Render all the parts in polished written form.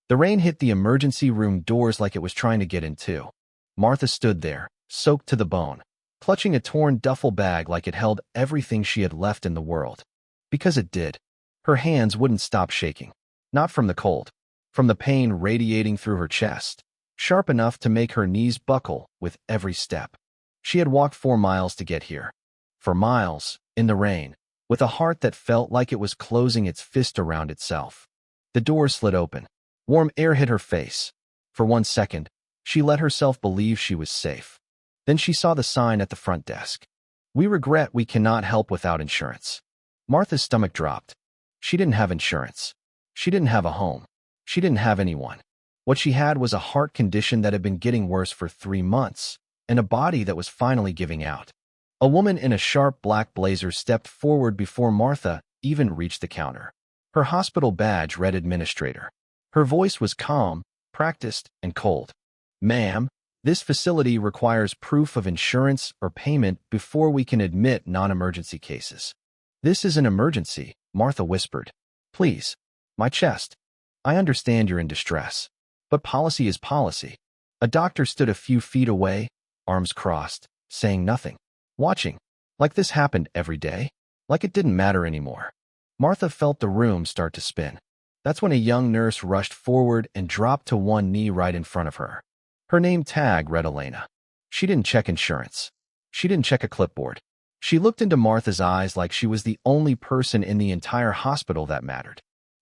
The rain hit the emergency room doors like it was trying to get in too. Martha stood there, soaked to the bone, clutching a torn duffel bag like it held everything she had left in the world. Because it did. Her hands wouldn't stop shaking. Not from the cold, from the pain radiating through her chest, sharp enough to make her knees buckle with every step. She had walked 4 miles to get here. For miles, in the rain, with a heart that felt like it was closing its fist around itself. The door slid open. Warm air hit her face. For 1 second, she let herself believe she was safe. Then she saw the sign at the front desk. "We regret we cannot help without insurance." Martha's stomach dropped. She didn't have insurance. She didn't have a home. She didn't have anyone. What she had was a heart condition that had been getting worse for 3 months, and a body that was finally giving out. A woman in a sharp black blazer stepped forward before Martha even reached the counter. Her hospital badge read administrator. Her voice was calm, practiced, and cold. "Ma'am, this facility requires proof of insurance or payment before we can admit non-emergency cases." "This is an emergency," Martha whispered. "Please." "My chest. I understand you're in distress. But policy is policy." A doctor stood a few feet away, arms crossed, saying nothing. Watching. Like this happened every day. Like it didn't matter anymore. Martha felt the room start to spin. That's when a young nurse rushed forward and dropped to one knee right in front of her. Her name tag read Elena. She didn't check insurance. She didn't check a clipboard. She looked into Martha's eyes like she was the only person in the entire hospital that mattered.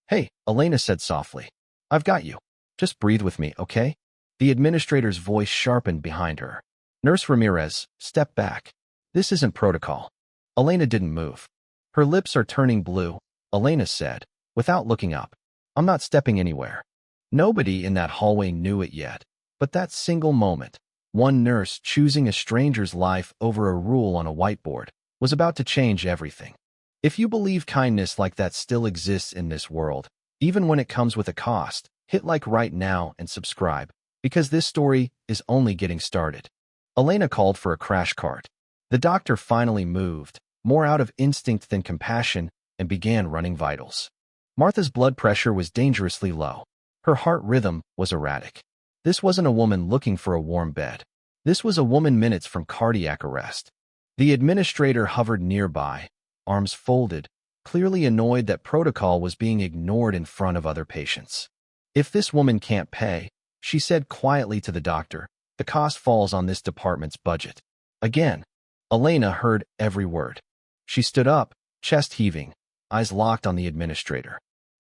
"Hey," Elena said softly. "I've got you. Just breathe with me, okay?" The administrator's voice sharpened behind her. "Nurse Ramirez, step back. This isn't protocol." Elena didn't move. "Her lips are turning blue," Elena said, without looking up. "I'm not stepping anywhere." Nobody in that hallway knew it yet, but that single moment, one nurse choosing a stranger's life over a rule on a whiteboard, was about to change everything. If you believe kindness like that still exists in this world, even when it comes with a cost, hit like right now and subscribe, because this story is only getting started. Elena called for a crash cart. The doctor finally moved, more out of instinct than compassion, and began running vitals. Martha's blood pressure was dangerously low. Her heart rhythm was erratic. This wasn't a woman looking for a warm bed. This was a woman minutes from cardiac arrest. The administrator hovered nearby, arms folded, clearly annoyed that protocol was being ignored in front of other patients. "If this woman can't pay," she said quietly to the doctor, "the cost falls on this department's budget." Again, Elena heard every word. She stood up, chest heaving, eyes locked on the administrator.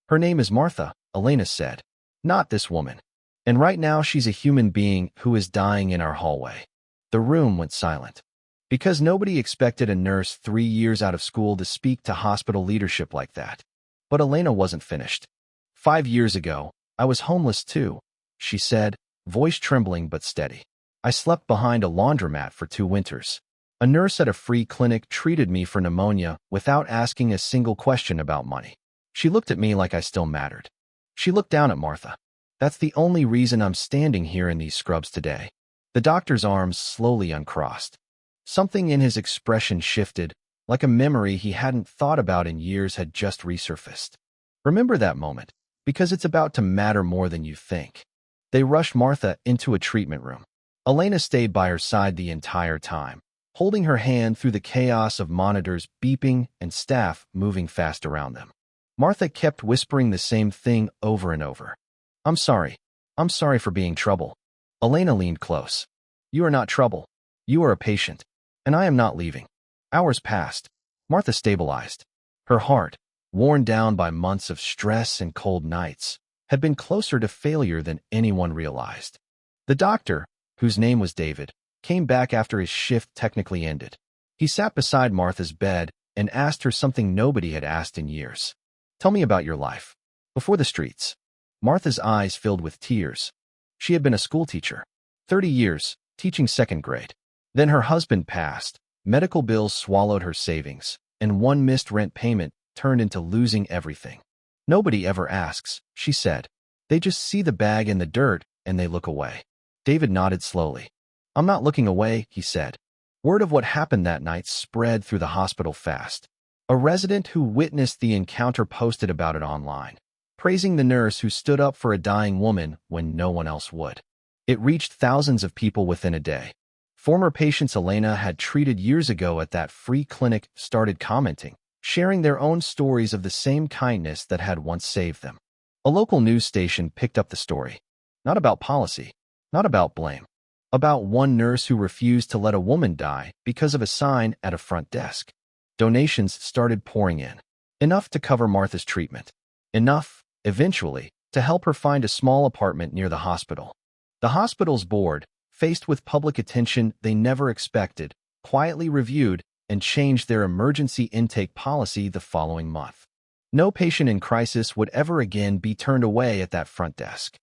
"Her name is Martha," Elena said. "Not this woman. And right now she's a human being who is dying in our hallway." The room went silent. Because nobody expected a nurse 3 years out of school to speak to hospital leadership like that. But Elena wasn't finished. "5 years ago, I was homeless too," she said, voice trembling but steady. "I slept behind a laundromat for 2 winters. A nurse at a free clinic treated me for pneumonia without asking a single question about money. She looked at me like I still mattered." She looked down at Martha. "That's the only reason I'm standing here in these scrubs today." The doctor's arms slowly uncrossed. Something in his expression shifted, like a memory he hadn't thought about in years had just resurfaced. "Remember that moment, because it's about to matter more than you think." They rushed Martha into a treatment room. Elena stayed by her side the entire time, holding her hand through the chaos of monitors beeping and staff moving fast around them. Martha kept whispering the same thing over and over. "I'm sorry. I'm sorry for being trouble." Elena leaned close. "You are not trouble. You are a patient. And I am not leaving." Hours passed. Martha stabilized. Her heart, worn down by months of stress and cold nights, had been closer to failure than anyone realized. The doctor, whose name was David, came back after his shift technically ended. He sat beside Martha's bed and asked her something nobody had asked in years. "Tell me about your life. Before the streets." Martha's eyes filled with tears. She had been a schoolteacher. 30 years, teaching 2nd grade. Then her husband passed, medical bills swallowed her savings, and one missed rent payment turned into losing everything. "Nobody ever asks," she said. "They just see the bag in the dirt and they look away." David nodded slowly. "I'm not looking away," he said. Word of what happened that night spread through the hospital fast. A resident who witnessed the encounter posted about it online. praising the nurse who stood up for a dying woman when no one else would. It reached thousands of people within a day. Former patients Elena had treated years ago at that free clinic started commenting, sharing their own stories of the same kindness that had once saved them. A local news station picked up the story. Not about policy, not about blame. About one nurse who refused to let a woman die because of a sign at a front desk. Donations started pouring in. Enough to cover Martha's treatment. Enough, eventually, to help her find a small apartment near the hospital. The hospital's board, faced with public attention they never expected, quietly reviewed and changed their emergency intake policy the following month. No patient in crisis would ever again be turned away at that front desk.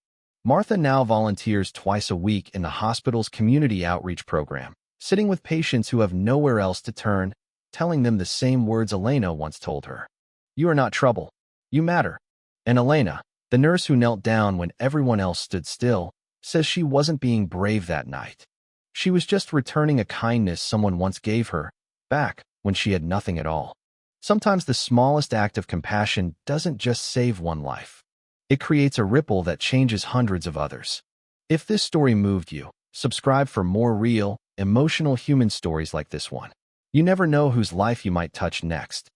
Martha now volunteers twice a week in the hospital's community outreach program, sitting with patients who have nowhere else to turn, telling them the same words Elena once told her. "You are not trouble. You matter." And Elena, the nurse who knelt down when everyone else stood still, says she wasn't being brave that night. She was just returning a kindness someone once gave her, back when she had nothing at all. Sometimes the smallest act of compassion doesn't just save one life. It creates a ripple that changes hundreds of others. If this story moved you, subscribe for more real, emotional human stories like this one. You never know whose life you might touch next.